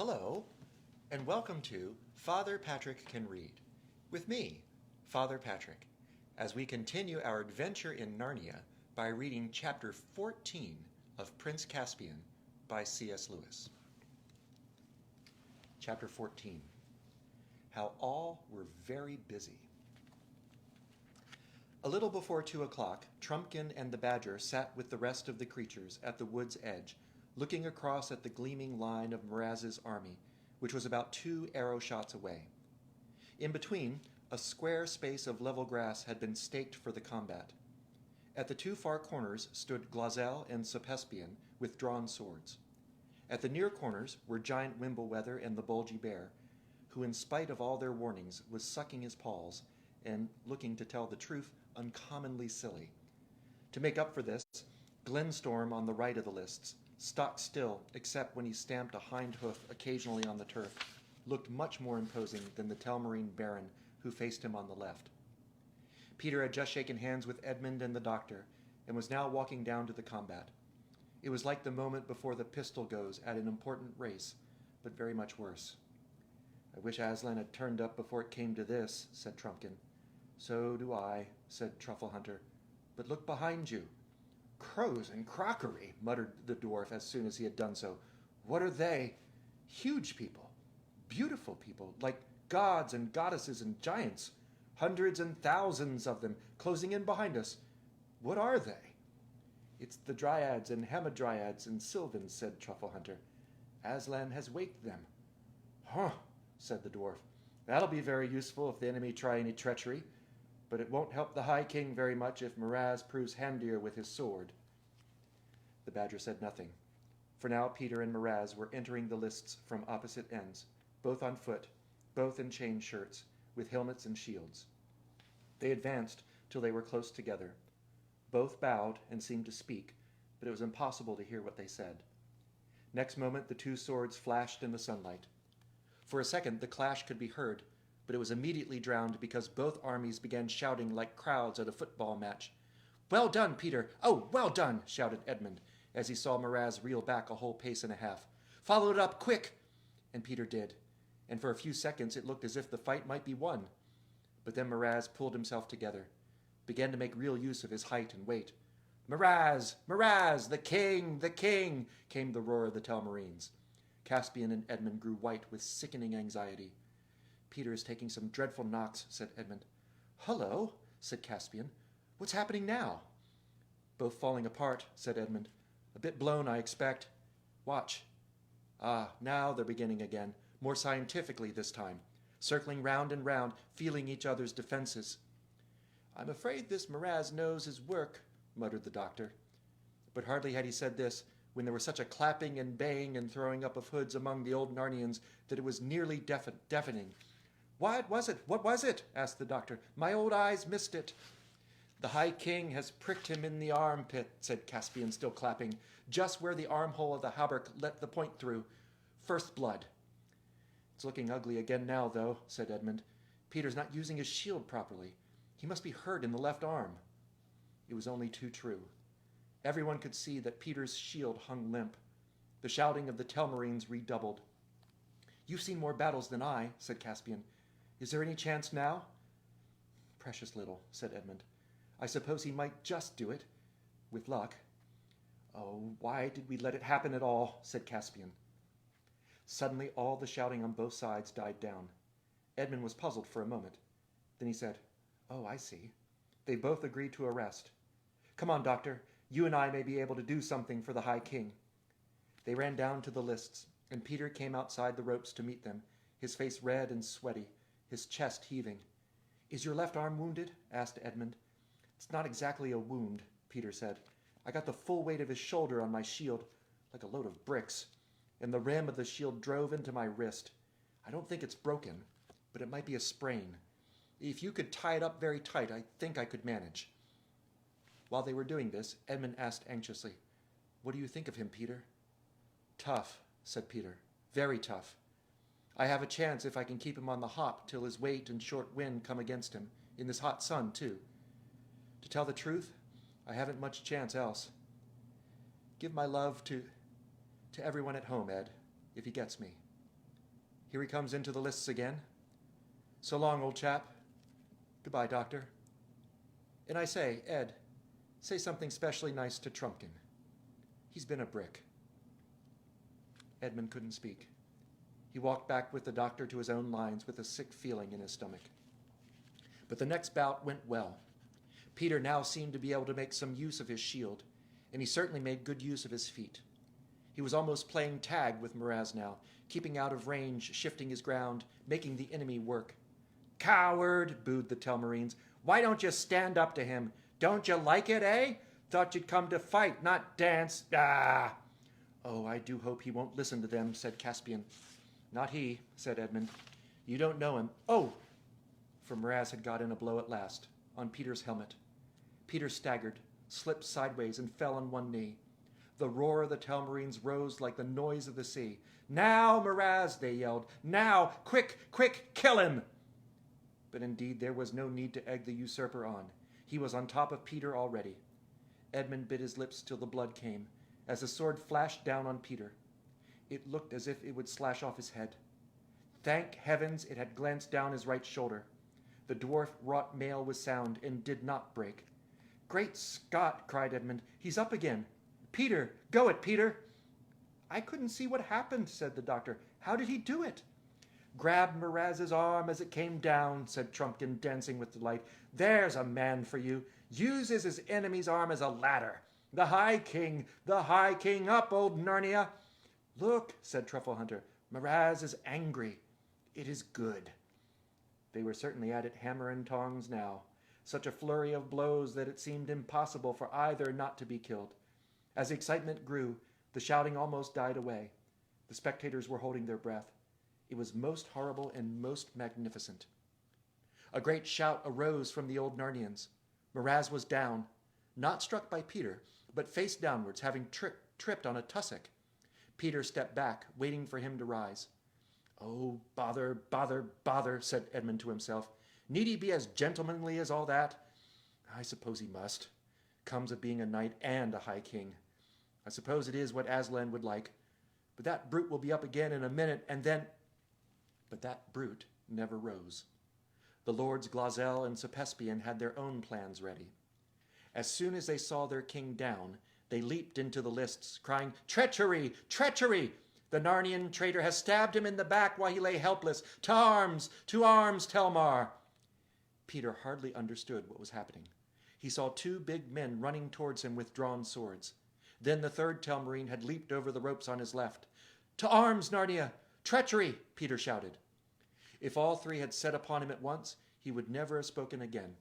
Hello, and welcome to Father Patrick Can Read, with me, Father Patrick, as we continue our adventure in Narnia by reading Chapter 14 of Prince Caspian by C.S. Lewis. Chapter 14, How All Were Very Busy. A little before 2 o'clock, Trumpkin and the Badger sat with the rest of the creatures at the wood's edge, looking across at the gleaming line of Miraz's army, which was about 2 arrow shots away. In between, a square space of level grass had been staked for the combat. At the 2 far corners stood Glozelle and Caspian with drawn swords. At the near corners were giant Wimblewether and the bulgy bear, who in spite of all their warnings was sucking his paws and, looking to tell the truth, uncommonly silly. To make up for this, Glenstorm on the right of the lists, stock still except when he stamped a hind hoof occasionally on the turf, looked much more imposing than the Telmarine Baron who faced him on the left. Peter had just shaken hands with Edmund and the doctor, and was now walking down to the combat. It was like the moment before the pistol goes at an important race, but very much worse. "I wish Aslan had turned up before it came to this," said Trumpkin. "So do I," said Truffle Hunter. "But look behind you." "Crows and crockery," muttered the dwarf as soon as he had done so. "What are they?" "Huge people. Beautiful people, like gods and goddesses and giants. Hundreds and thousands of them, closing in behind us. What are they?" "It's the Dryads and Hamadryads and Sylvans," said Truffle Hunter. "Aslan has waked them." "Huh," said the dwarf. "That'll be very useful if the enemy try any treachery. But it won't help the High King very much if Miraz proves handier with his sword." The Badger said nothing, for now Peter and Miraz were entering the lists from opposite ends, both on foot, both in chain shirts, with helmets and shields. They advanced till they were close together. Both bowed and seemed to speak, but it was impossible to hear what they said. Next moment the 2 swords flashed in the sunlight. For a second the clash could be heard, but it was immediately drowned because both armies began shouting like crowds at a football match. "Well done, Peter! Oh, well done!" shouted Edmund, as he saw Miraz reel back a whole pace and a half. "Follow it up, quick!" And Peter did, and for a few seconds it looked as if the fight might be won. But then Miraz pulled himself together, began to make real use of his height and weight. "Miraz! Miraz! The king! The king!" came the roar of the Telmarines. Caspian and Edmund grew white with sickening anxiety. "Peter is taking some dreadful knocks," said Edmund. "Hullo," said Caspian. "What's happening now?" "Both falling apart," said Edmund. "A bit blown, I expect. Watch. Ah, now they're beginning again, more scientifically this time, circling round and round, feeling each other's defenses." "I'm afraid this Miraz knows his work," muttered the doctor. But hardly had he said this when there was such a clapping and baying and throwing up of hoods among the old Narnians that it was nearly deafening. "What was it? What was it?" asked the doctor. "My old eyes missed it." "The High King has pricked him in the armpit," said Caspian, still clapping, "just where the armhole of the hauberk let the point through. First blood." "It's looking ugly again now, though," said Edmund. "Peter's not using his shield properly. He must be hurt in the left arm." It was only too true. Everyone could see that Peter's shield hung limp. The shouting of the Telmarines redoubled. "You've seen more battles than I," said Caspian. "Is there any chance now?" "Precious little," said Edmund. "I suppose he might just do it, with luck." "Oh, why did we let it happen at all?" said Caspian. Suddenly all the shouting on both sides died down. Edmund was puzzled for a moment. Then he said, "Oh, I see." They both agreed to a rest. "Come on, Doctor. You and I may be able to do something for the High King." They ran down to the lists, and Peter came outside the ropes to meet them, his face red and sweaty, his chest heaving. "Is your left arm wounded?" asked Edmund. "It's not exactly a wound," Peter said. "I got the full weight of his shoulder on my shield, like a load of bricks, and the rim of the shield drove into my wrist. I don't think it's broken, but it might be a sprain. If you could tie it up very tight, I think I could manage." While they were doing this, Edmund asked anxiously, "What do you think of him, Peter?" "Tough," said Peter. "Very tough. I have a chance if I can keep him on the hop till his weight and short wind come against him, in this hot sun, too. To tell the truth, I haven't much chance else. Give my love to everyone at home, Ed, if he gets me." Here he comes into the lists again. So long, old chap. Goodbye, Doctor. And I say, Ed, say something specially nice to Trumpkin. He's been a brick. Edmund couldn't speak. He walked back with the doctor to his own lines with a sick feeling in his stomach. But the next bout went well. Peter now seemed to be able to make some use of his shield, and he certainly made good use of his feet. He was almost playing tag with Miraz now, keeping out of range, shifting his ground, making the enemy work. "Coward!" booed the Telmarines. "Why don't you stand up to him? Don't you like it, eh? Thought you'd come to fight, not dance. Ah!" "Oh, I do hope he won't listen to them," said Caspian. "Not he," said Edmund. "You don't know him." "Oh!" For Miraz had got in a blow at last, on Peter's helmet. Peter staggered, slipped sideways, and fell on one knee. The roar of the Telmarines rose like the noise of the sea. "Now, Miraz!" they yelled. "Now! Quick, quick, kill him!" But indeed there was no need to egg the usurper on. He was on top of Peter already. Edmund bit his lips till the blood came, as the sword flashed down on Peter. It looked as if it would slash off his head. Thank heavens it had glanced down his right shoulder. The dwarf wrought mail was sound and did not break. "Great Scott!" cried Edmund. "He's up again. Peter! Go it, Peter!" "I couldn't see what happened," said the doctor. "How did he do it?" "Grabbed Miraz's arm as it came down," said Trumpkin, dancing with delight. "There's a man for you. Uses his enemy's arm as a ladder. The High King! The High King! Up, old Narnia!" "Look," said Trufflehunter. "Miraz is angry. It is good." They were certainly at it hammer and tongs now. Such a flurry of blows that it seemed impossible for either not to be killed. As the excitement grew, the shouting almost died away. The spectators were holding their breath. It was most horrible and most magnificent. A great shout arose from the old Narnians. Miraz was down, not struck by Peter, but face downwards, having tripped on a tussock. Peter stepped back, waiting for him to rise. "Oh, bother, bother, bother," said Edmund to himself. "Need he be as gentlemanly as all that? I suppose he must. Comes of being a knight and a high king. I suppose it is what Aslan would like. But that brute will be up again in a minute, and then—" But that brute never rose. The lords Glozell and Caspian had their own plans ready. As soon as they saw their king down, they leaped into the lists, crying, "Treachery! Treachery! The Narnian traitor has stabbed him in the back while he lay helpless. To arms! To arms, Telmar!" Peter hardly understood what was happening. He saw two big men running towards him with drawn swords. Then the third Telmarine had leaped over the ropes on his left. "To arms, Narnia! Treachery!" Peter shouted. If all three had set upon him at once, he would never have spoken again.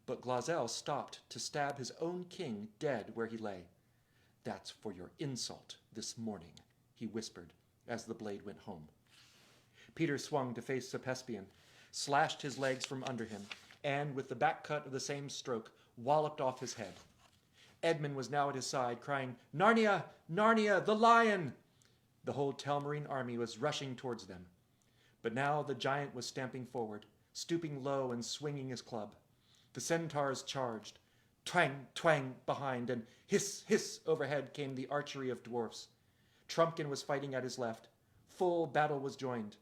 But Glozell stopped to stab his own king dead where he lay. "That's for your insult this morning," he whispered as the blade went home. Peter swung to face Caspian, slashed his legs from under him, and, with the back cut of the same stroke, walloped off his head. Edmund was now at his side, crying, "Narnia! Narnia! The lion!" The whole Telmarine army was rushing towards them. But now the giant was stamping forward, stooping low and swinging his club. The centaurs charged. Twang, twang behind, and hiss, hiss overhead came the archery of dwarfs. Trumpkin was fighting at his left. Full battle was joined.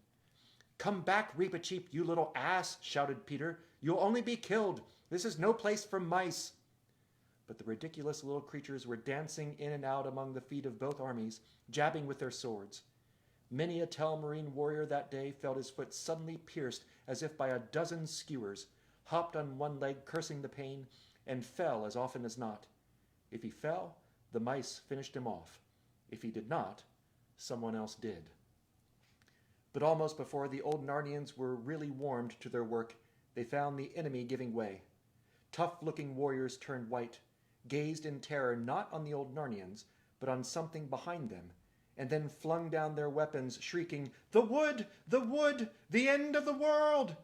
"Come back, Reepicheep, you little ass," shouted Peter. "You'll only be killed. This is no place for mice." But the ridiculous little creatures were dancing in and out among the feet of both armies, jabbing with their swords. Many a Telmarine warrior that day felt his foot suddenly pierced as if by a dozen skewers, hopped on one leg cursing the pain, and fell as often as not. If he fell, the mice finished him off. If he did not, someone else did. But almost before the old Narnians were really warmed to their work, they found the enemy giving way. Tough-looking warriors turned white, gazed in terror not on the old Narnians, but on something behind them, and then flung down their weapons, shrieking, "The wood! The wood! The end of the world!"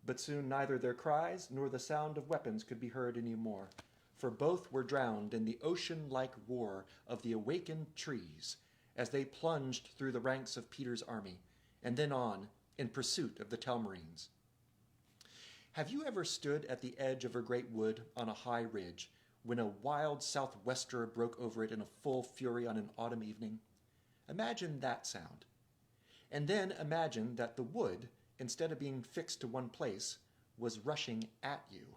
But soon neither their cries nor the sound of weapons could be heard any more, for both were drowned in the ocean-like roar of the awakened trees as they plunged through the ranks of Peter's army, and then on, in pursuit of the Telmarines. Have you ever stood at the edge of a great wood on a high ridge when a wild southwester broke over it in a full fury on an autumn evening? Imagine that sound. And then imagine that the wood, instead of being fixed to one place, was rushing at you,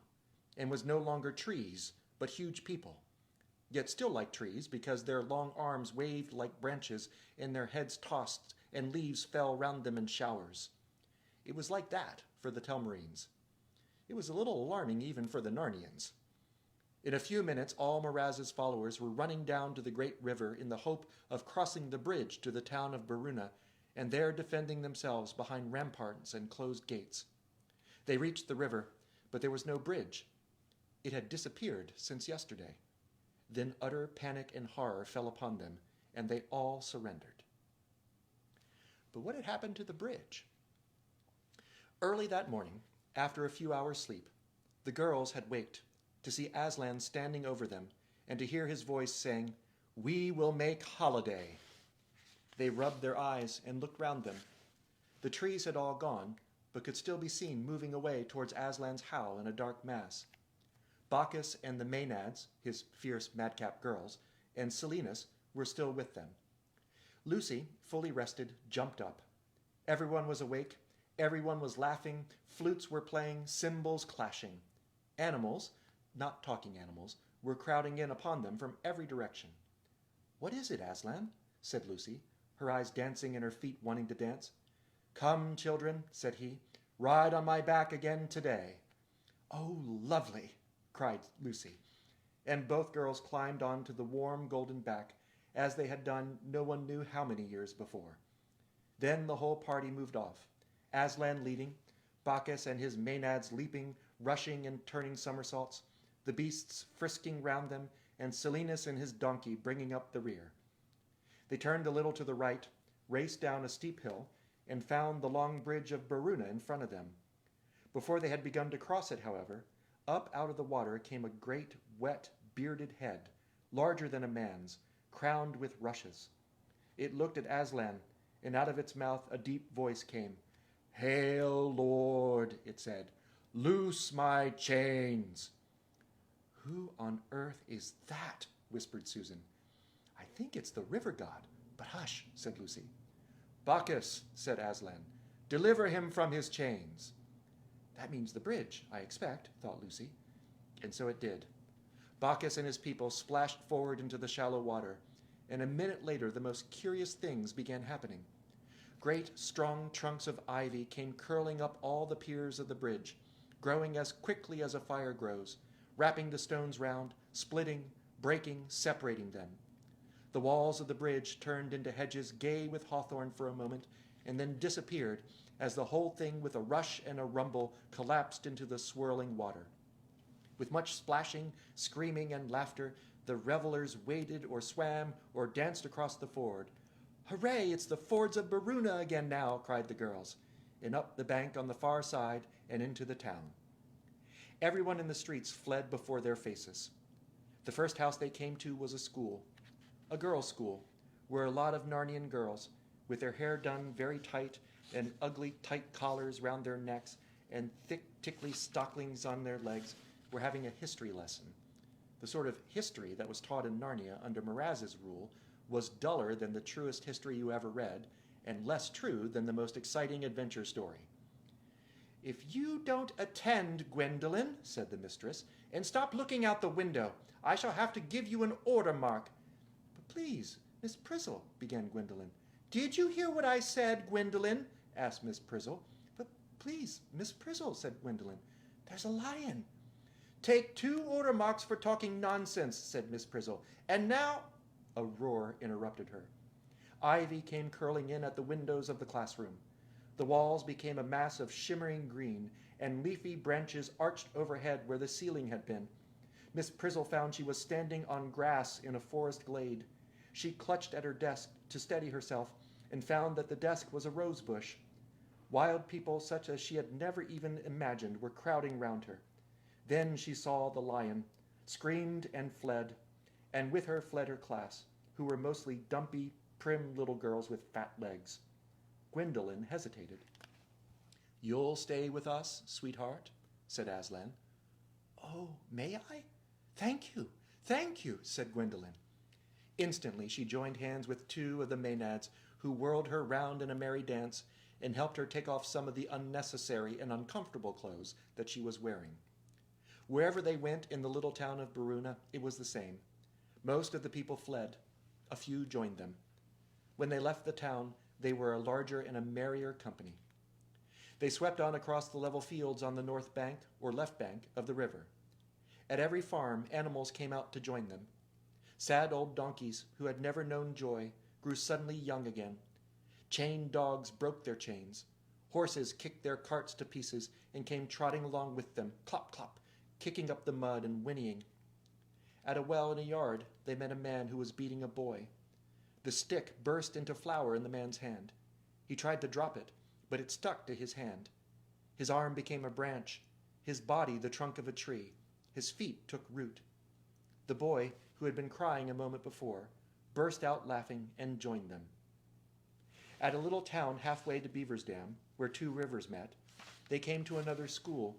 and was no longer trees, but huge people, yet still like trees because their long arms waved like branches and their heads tossed and leaves fell round them in showers. It was like that for the Telmarines. It was a little alarming even for the Narnians. In a few minutes, all Miraz's followers were running down to the great river in the hope of crossing the bridge to the town of Baruna and there defending themselves behind ramparts and closed gates. They reached the river, but there was no bridge. It had disappeared since yesterday. Then utter panic and horror fell upon them, and they all surrendered. But what had happened to the bridge? Early that morning, after a few hours' sleep, the girls had waked to see Aslan standing over them and to hear his voice saying, "We will make holiday." They rubbed their eyes and looked round them. The trees had all gone, but could still be seen moving away towards Aslan's howl in a dark mass. Bacchus and the Maenads, his fierce madcap girls, and Silenus were still with them. Lucy, fully rested, jumped up. Everyone was awake. Everyone was laughing. Flutes were playing, cymbals clashing. Animals, not talking animals, were crowding in upon them from every direction. "What is it, Aslan?" said Lucy, her eyes dancing and her feet wanting to dance. "Come, children," said he, "ride on my back again today." "Oh, lovely!" cried Lucy, and both girls climbed on to the warm golden back, as they had done no one knew how many years before. Then the whole party moved off, Aslan leading, Bacchus and his Maenads leaping, rushing and turning somersaults, the beasts frisking round them, and Silenus and his donkey bringing up the rear. They turned a little to the right, raced down a steep hill, and found the long bridge of Baruna in front of them. Before they had begun to cross it, however, up out of the water came a great, wet, bearded head, larger than a man's, crowned with rushes. It looked at Aslan, and out of its mouth a deep voice came. "Hail, Lord," it said, "loose my chains." "Who on earth is that?" whispered Susan. "I think it's the river god, but hush," said Lucy. "Bacchus," said Aslan, "deliver him from his chains." "That means the bridge, I expect," thought Lucy. And so it did. Bacchus and his people splashed forward into the shallow water, and a minute later the most curious things began happening. Great, strong trunks of ivy came curling up all the piers of the bridge, growing as quickly as a fire grows, wrapping the stones round, splitting, breaking, separating them. The walls of the bridge turned into hedges gay with hawthorn for a moment, and then disappeared as the whole thing with a rush and a rumble collapsed into the swirling water. With much splashing, screaming, and laughter, the revelers waded or swam or danced across the ford. "Hooray, it's the fords of Baruna again now," cried the girls, and up the bank on the far side and into the town. Everyone in the streets fled before their faces. The first house they came to was a school, a girls' school, where a lot of Narnian girls, with their hair done very tight and ugly tight collars round their necks and thick tickly stockings on their legs, were having a history lesson. The sort of history that was taught in Narnia under Miraz's rule was duller than the truest history you ever read, and less true than the most exciting adventure story. "If you don't attend, Gwendolyn," said the mistress, "and stop looking out the window, I shall have to give you an order mark." "But please, Miss Prizzle," began Gwendolyn. "Did you hear what I said, Gwendolyn?" asked Miss Prizzle. "But please, Miss Prizzle," said Gwendolyn, "there's a lion." "Take 2 order marks for talking nonsense," said Miss Prizzle. "And now—" A roar interrupted her. Ivy came curling in at the windows of the classroom. The walls became a mass of shimmering green, and leafy branches arched overhead where the ceiling had been. Miss Prizzle found she was standing on grass in a forest glade. She clutched at her desk to steady herself, and found that the desk was a rose bush. Wild people such as she had never even imagined were crowding round her. Then she saw the lion, screamed and fled, and with her fled her class, who were mostly dumpy, prim little girls with fat legs. Gwendolyn hesitated. "You'll stay with us, sweetheart?" said Aslan. "Oh, may I? Thank you, said Gwendolyn. Instantly she joined hands with 2 of the Maenads, who whirled her round in a merry dance and helped her take off some of the unnecessary and uncomfortable clothes that she was wearing. Wherever they went in the little town of Baruna, it was the same. Most of the people fled. A few joined them. When they left the town, they were a larger and a merrier company. They swept on across the level fields on the north bank or left bank of the river. At every farm, animals came out to join them. Sad old donkeys who had never known joy grew suddenly young again. Chained dogs broke their chains. Horses kicked their carts to pieces and came trotting along with them, clop, clop, kicking up the mud and whinnying. At a well in a yard, they met a man who was beating a boy. The stick burst into flour in the man's hand. He tried to drop it, but it stuck to his hand. His arm became a branch, his body the trunk of a tree. His feet took root. The boy, who had been crying a moment before, burst out laughing and joined them. At a little town halfway to Beaver's Dam, where two rivers met, they came to another school,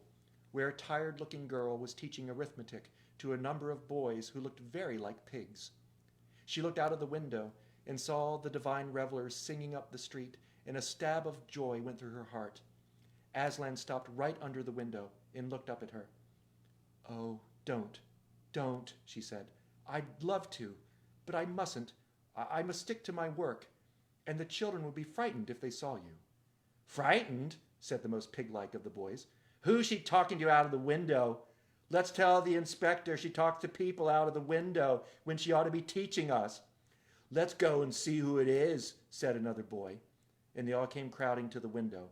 where a tired-looking girl was teaching arithmetic to a number of boys who looked very like pigs. She looked out of the window and saw the divine revelers singing up the street, and a stab of joy went through her heart. Aslan stopped right under the window and looked up at her. "Oh, don't," she said. "I'd love to, but I mustn't. I must stick to my work, and the children would be frightened if they saw you." "Frightened?" said the most pig-like of the boys. "Who's she talking to out of the window? Let's tell the inspector she talks to people out of the window when she ought to be teaching us." "Let's go and see who it is," said another boy, and they all came crowding to the window.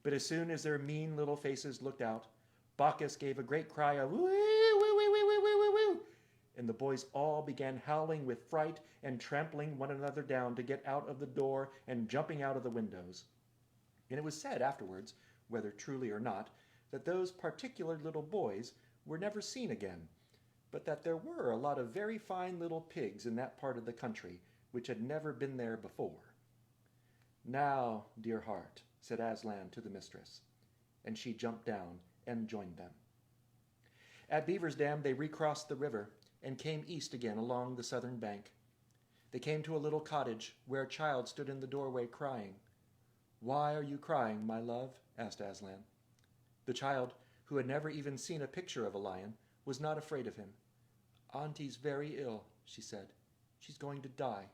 But as soon as their mean little faces looked out, Bacchus gave a great cry of "woo, woo, woo, woo, woo, woo, woo," and the boys all began howling with fright and trampling one another down to get out of the door and jumping out of the windows. And it was said afterwards, whether truly or not, that those particular little boys were never seen again, but that there were a lot of very fine little pigs in that part of the country which had never been there before. "Now, dear heart," said Aslan to the mistress, and she jumped down and joined them. At Beaver's Dam they recrossed the river and came east again along the southern bank. They came to a little cottage where a child stood in the doorway crying. "Why are you crying, my love?" asked Aslan. The child, who had never even seen a picture of a lion, was not afraid of him. "Auntie's very ill," she said. "She's going to die."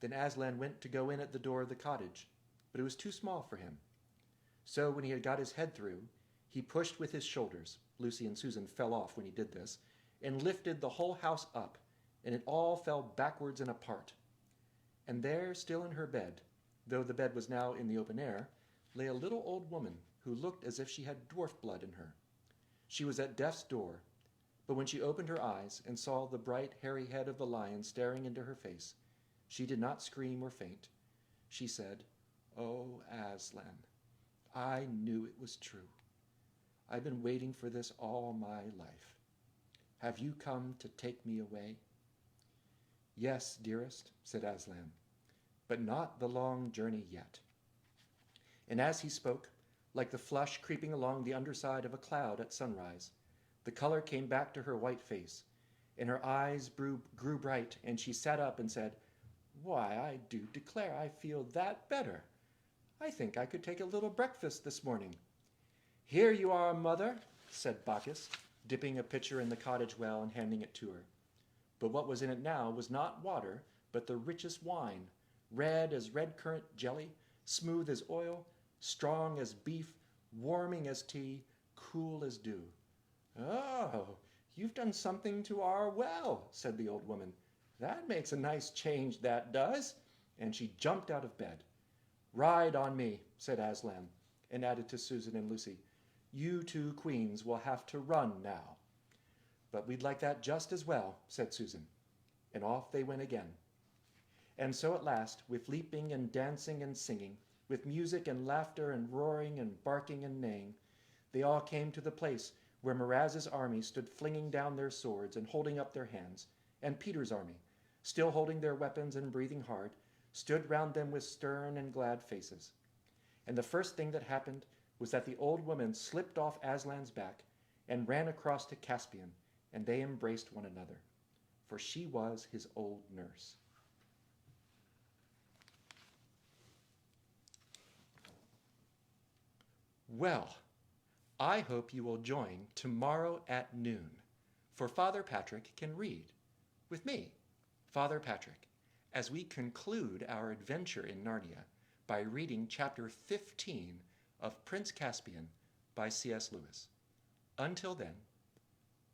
Then Aslan went to go in at the door of the cottage, but it was too small for him. So when he had got his head through, he pushed with his shoulders, Lucy and Susan fell off when he did this, and lifted the whole house up, and it all fell backwards and apart. And there, still in her bed, though the bed was now in the open air, lay a little old woman who looked as if she had dwarf blood in her. She was at death's door, but when she opened her eyes and saw the bright, hairy head of the lion staring into her face, she did not scream or faint. She said, "Oh, Aslan, I knew it was true. I've been waiting for this all my life. Have you come to take me away?" "Yes, dearest," said Aslan, "but not the long journey yet." And as he spoke, like the flush creeping along the underside of a cloud at sunrise, the color came back to her white face, and her eyes grew bright, and she sat up and said, "Why, I do declare I feel that better. I think I could take a little breakfast this morning." "Here you are, mother," said Bacchus, dipping a pitcher in the cottage well and handing it to her. But what was in it now was not water, but the richest wine, red as red currant jelly, smooth as oil, strong as beef, warming as tea, cool as dew. "Oh, you've done something to our well," said the old woman. "That makes a nice change, that does." And she jumped out of bed. "Ride on me," said Aslan, and added to Susan and Lucy, "You two queens will have to run now." "But we'd like that just as well," said Susan, and off they went again. And so at last, with leaping and dancing and singing, with music and laughter and roaring and barking and neighing, they all came to the place where Miraz's army stood flinging down their swords and holding up their hands, and Peter's army, still holding their weapons and breathing hard, stood round them with stern and glad faces. And the first thing that happened was that the old woman slipped off Aslan's back and ran across to Caspian, and they embraced one another, for she was his old nurse. Well, I hope you will join tomorrow at noon, for Father Patrick can read with me, Father Patrick, as we conclude our adventure in Narnia by reading chapter 15 of Prince Caspian by C.S. Lewis. Until then,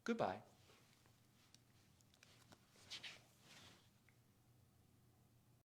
goodbye.